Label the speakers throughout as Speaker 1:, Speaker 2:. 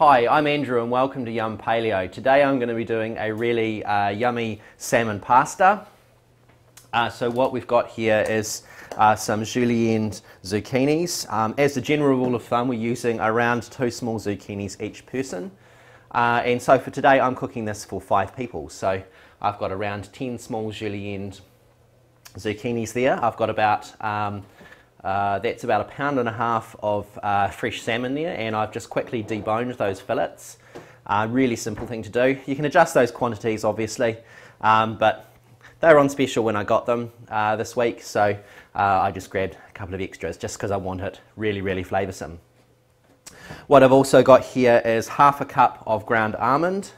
Speaker 1: Hi, I'm Andrew and welcome to Yum Paleo. Today I'm going to be doing a really yummy salmon pasta. So what we've got here is some julienne zucchinis. As a general rule of thumb, we're using around 2 small zucchinis each person. And so for today I'm cooking this for 5 people. So I've got around 10 small julienne zucchinis there. I've got about that's about 1.5 pounds of fresh salmon there, and I've just quickly deboned those fillets. Really simple thing to do. You can adjust those quantities obviously, but they were on special when I got them this week, so I just grabbed a couple of extras just because I want it really flavoursome. What I've also got here is 1/2 cup of ground almond.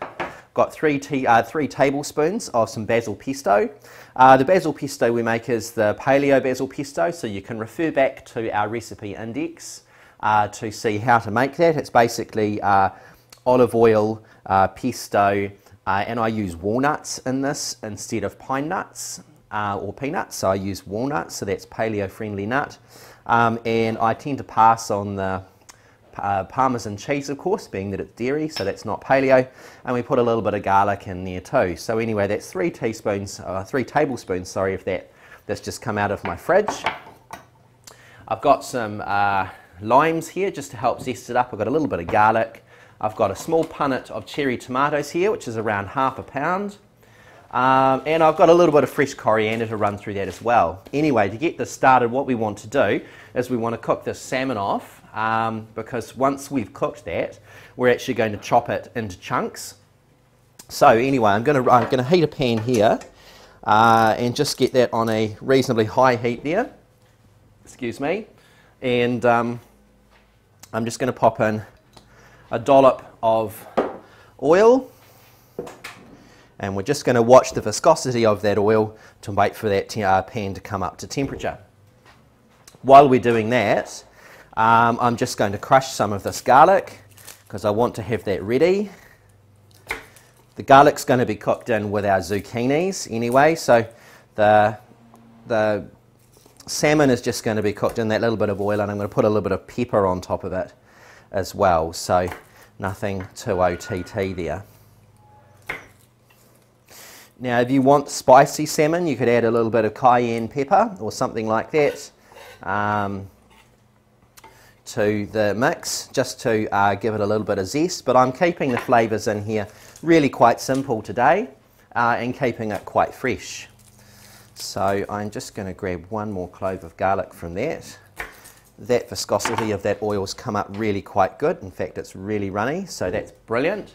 Speaker 1: Got 3 tablespoons of some basil pesto. The basil pesto we make is the Paleo basil pesto, so you can refer back to our recipe index to see how to make that. It's basically olive oil, pesto, and I use walnuts in this instead of pine nuts or peanuts, so I use walnuts, so that's paleo friendly nut. And I tend to pass on the Parmesan cheese, of course, being that it's dairy, so that's not paleo, and we put a little bit of garlic in there too. So anyway, that's 3 tablespoons, sorry, of that's just come out of my fridge. I've got some limes here just to help zest it up. I've got a little bit of garlic. I've got a small punnet of cherry tomatoes here, which is around 1/2 pound. And I've got a little bit of fresh coriander to run through that as well. Anyway, to get this started, what we want to do is we want to cook this salmon off, because once we've cooked that, we're actually going to chop it into chunks. So anyway, I'm going to heat a pan here and just get that on a reasonably high heat there. Excuse me. And I'm just going to pop in a dollop of oil. And we're just going to watch the viscosity of that oil to wait for that pan to come up to temperature. While we're doing that, I'm just going to crush some of this garlic because I want to have that ready. The garlic's going to be cooked in with our zucchinis anyway, so the salmon is just going to be cooked in that little bit of oil, and I'm going to put a little bit of pepper on top of it as well, so nothing too OTT there. Now if you want spicy salmon, you could add a little bit of cayenne pepper or something like that to the mix, just to give it a little bit of zest, but I'm keeping the flavours in here really quite simple today and keeping it quite fresh. So I'm just going to grab 1 more clove of garlic from that. That viscosity of that oil's come up really quite good. In fact, it's really runny, so that's brilliant.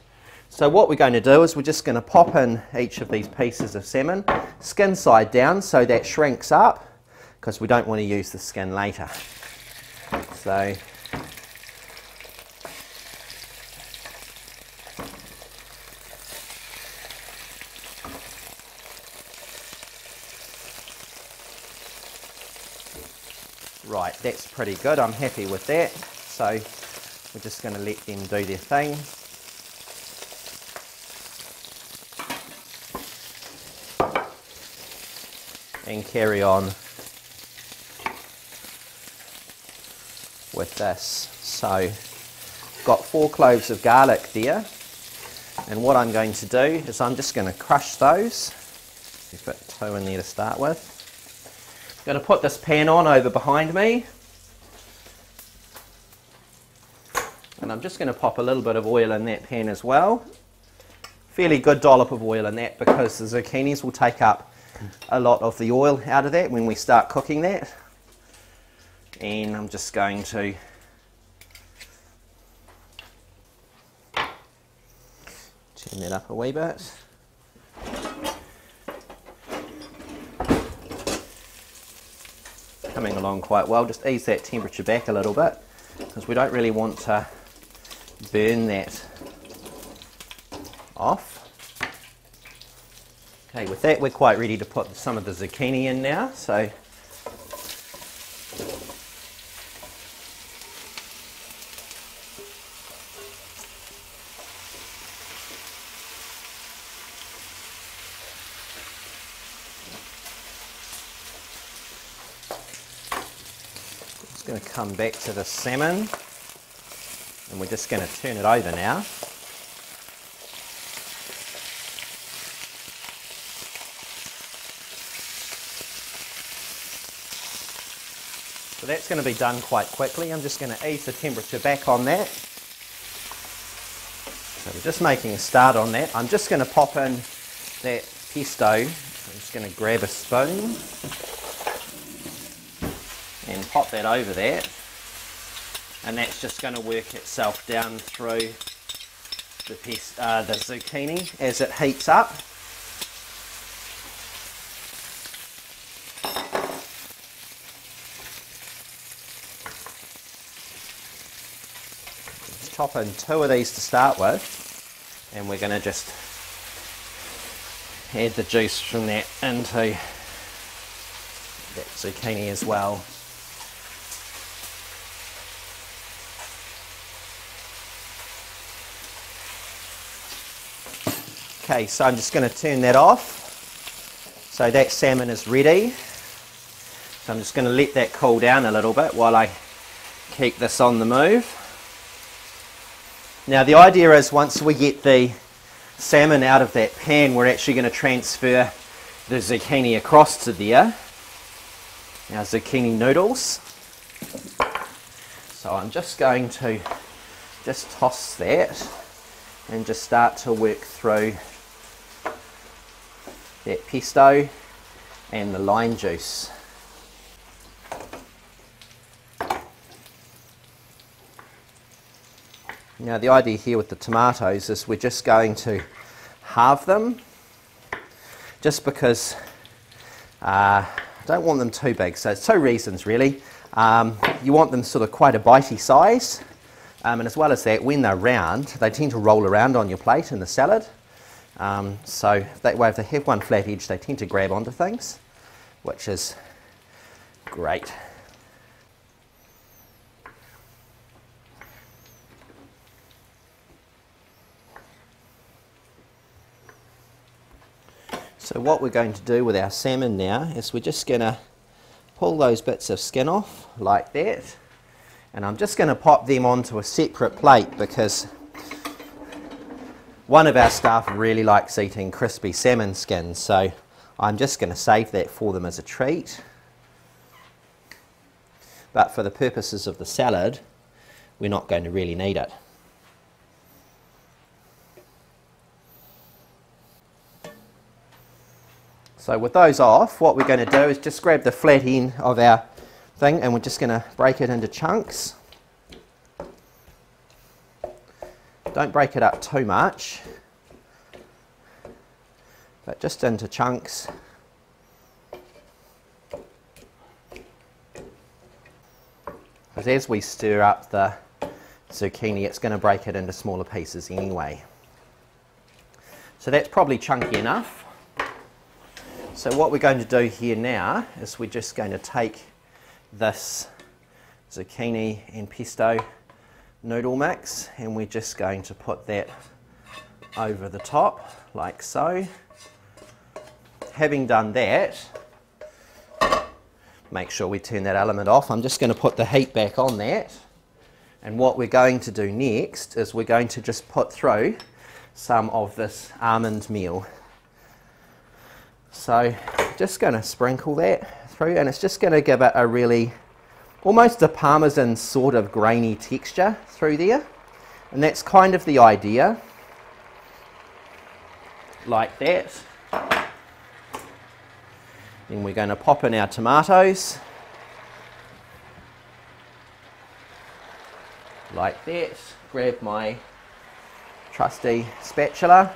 Speaker 1: So what we're going to do is we're just going to pop in each of these pieces of salmon, skin side down, so that shrinks up, because we don't want to use the skin later. So right, that's pretty good. I'm happy with that. So we're just going to let them do their thing. And carry on with this. So got 4 cloves of garlic there, and what I'm going to do is I'm just going to crush those. Fit 2 in there to start with. I'm going to put this pan on over behind me, and I'm just going to pop a little bit of oil in that pan as well. Fairly good dollop of oil in that, because the zucchinis will take up a lot of the oil out of that when we start cooking that. And I'm just going to turn that up a wee bit. Coming along quite well. Just ease that temperature back a little bit, because we don't really want to burn that off. Okay, with that we're quite ready to put some of the zucchini in now. So just going to come back to the salmon. And we're just going to turn it over now. So that's going to be done quite quickly. I'm just going to ease the temperature back on that. So we're just making a start on that. I'm just going to pop in that pesto. I'm just going to grab a spoon and pop that over that. And that's just going to work itself down through the zucchini as it heats up. Chop in 2 of these to start with, and we're going to just add the juice from that into that zucchini as well. Okay, so I'm just going to turn that off. So that salmon is ready. So I'm just going to let that cool down a little bit while I keep this on the move. Now the idea is once we get the salmon out of that pan, we're actually going to transfer the zucchini across to there. Our zucchini noodles. So I'm just going to just toss that and just start to work through that pesto and the lime juice. Now the idea here with the tomatoes is we're just going to halve them, just because I don't want them too big. So it's 2 reasons really. You want them sort of quite a bitey size, and as well as that, when they're round, they tend to roll around on your plate in the salad. So that way if they have one flat edge, they tend to grab onto things, which is great. So what we're going to do with our salmon now is we're just going to pull those bits of skin off like that, and I'm just going to pop them onto a separate plate because one of our staff really likes eating crispy salmon skins, so I'm just going to save that for them as a treat. But for the purposes of the salad, we're not going to really need it. So with those off, what we're going to do is just grab the flat end of our thing and we're just going to break it into chunks. Don't break it up too much, but just into chunks. Because as we stir up the zucchini, it's going to break it into smaller pieces anyway. So that's probably chunky enough. So what we're going to do here now is we're just going to take this zucchini and pesto noodle mix and we're just going to put that over the top like so. Having done that, make sure we turn that element off. I'm just going to put the heat back on that, and what we're going to do next is we're going to just put through some of this almond meal. So just going to sprinkle that through, and it's just going to give it a really almost a parmesan sort of grainy texture through there, and that's kind of the idea, like that. Then we're going to pop in our tomatoes like that. Grab my trusty spatula.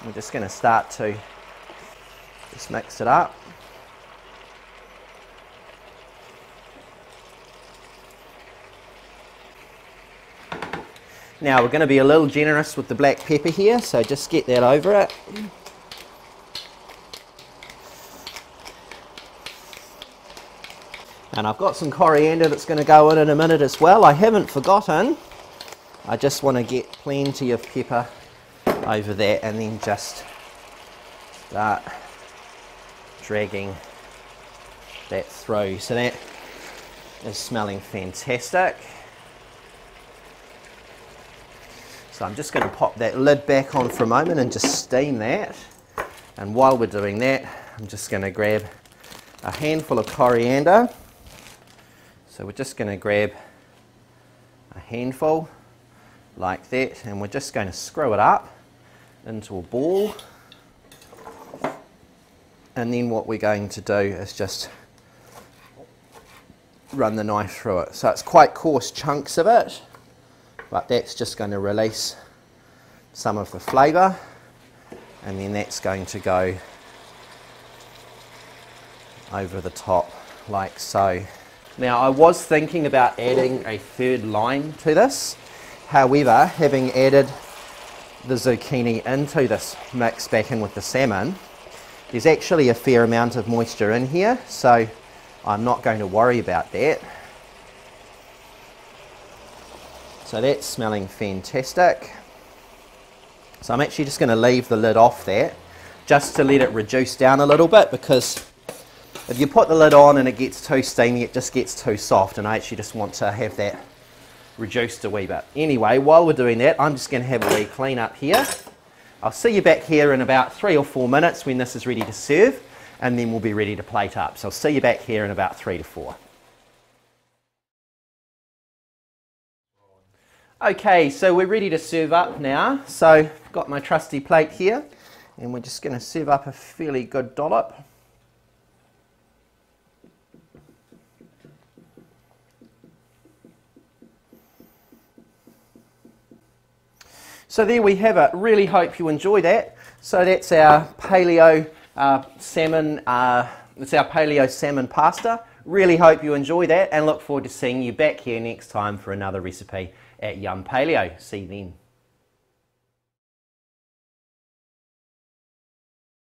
Speaker 1: We're just going to start to just mix it up. Now we're going to be a little generous with the black pepper here, so just get that over it. And I've got some coriander that's going to go in a minute as well. I haven't forgotten. I just want to get plenty of pepper over that and then just start dragging that through. So that is smelling fantastic. So I'm just going to pop that lid back on for a moment and just steam that. And while we're doing that, I'm just going to grab a handful of coriander. So we're just going to grab a handful like that, and we're just going to screw it up into a ball. And then what we're going to do is just run the knife through it. So it's quite coarse chunks of it, but that's just going to release some of the flavour, and then that's going to go over the top like so. Now I was thinking about adding a third line to this, however, having added the zucchini into this mix back in with the salmon, there's actually a fair amount of moisture in here, so I'm not going to worry about that. So that's smelling fantastic. So I'm actually just going to leave the lid off that, just to let it reduce down a little bit, because if you put the lid on and it gets too steamy, it just gets too soft, and I actually just want to have that reduced a wee bit. Anyway, while we're doing that, I'm just going to have a wee clean up here. I'll see you back here in about 3 or 4 minutes when this is ready to serve, and then we'll be ready to plate up. So I'll see you back here in about 3 to 4. Okay, so we're ready to serve up now. So I've got my trusty plate here, and we're just going to serve up a fairly good dollop. So there we have it. Really hope you enjoy that. So that's our Paleo salmon. It's our Paleo salmon pasta. Really hope you enjoy that, and look forward to seeing you back here next time for another recipe at Yum Paleo. See you then.